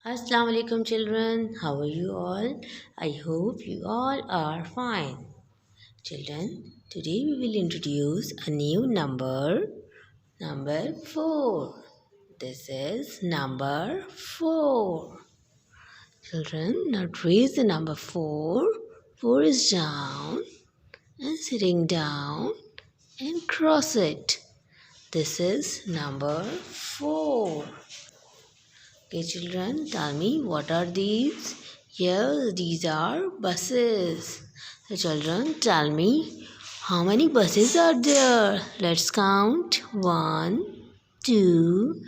Assalamu alaikum children, how are you all? I hope you all are fine. Children, today we will introduce a new number 4. This is number 4. Children, now trace the number 4. 4 is down and sitting down and cross it. This is number 4. Okay, children, tell me what are these? Yes, these are buses. So, children, tell me how many buses are there? Let's count. 1, 2,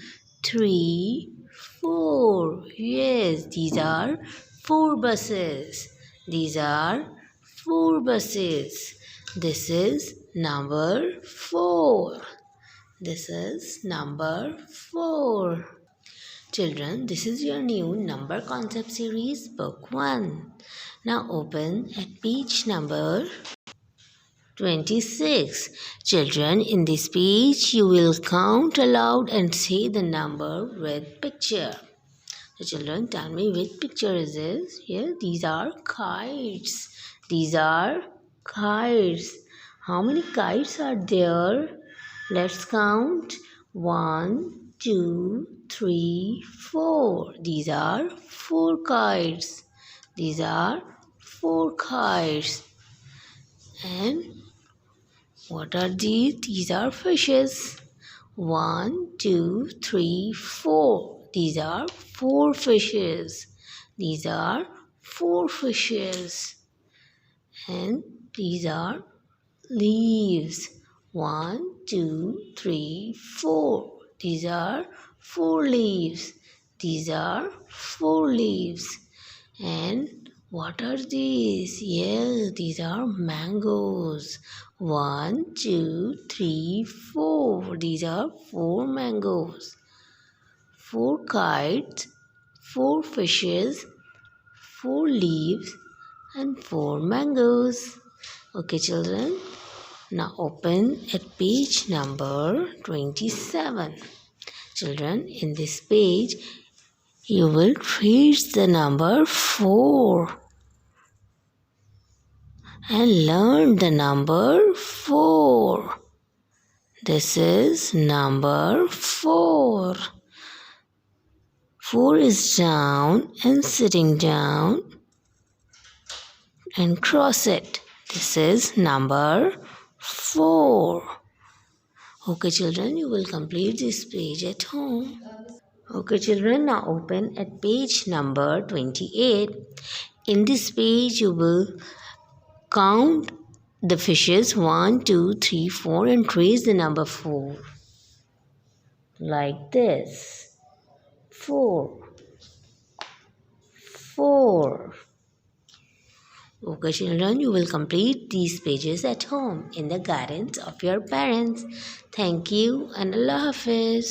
3, 4. Yes, these are 4 buses. These are 4 buses. This is number 4. This is number 4. Children, this is your new number concept series, book 1. Now open at page number 26. Children, in this page, you will count aloud and say the number with picture. So children, tell me which picture is this? Yeah, these are kites. These are kites. How many kites are there? Let's count. 1, 2, 3, 4. These are 4 kites. These are 4 kites. And what are these? These are fishes. 1, 2, 3, 4. These are 4 fishes. These are 4 fishes. And these are leaves. 1, 2, 3, 4. These are 4 leaves. These are 4 leaves. And what are these? Yes, these are mangoes. 1, 2, 3, 4. These are 4 mangoes. 4 kites, 4 fishes, 4 leaves, and 4 mangoes. Okay, children. Now open at page number 27. Children, in this page, you will trace the number 4 and learn the number 4. This is number 4. 4 is down and sitting down and cross it. This is number 4. Okay, children, you will complete this page at home. Okay, children, now open at page number 28. In this page, you will count the fishes 1, 2, 3, 4 and trace the number 4. Like this. 4. 4. Okay, children, you will complete these pages at home in the guidance of your parents. Thank you and Allah Hafiz.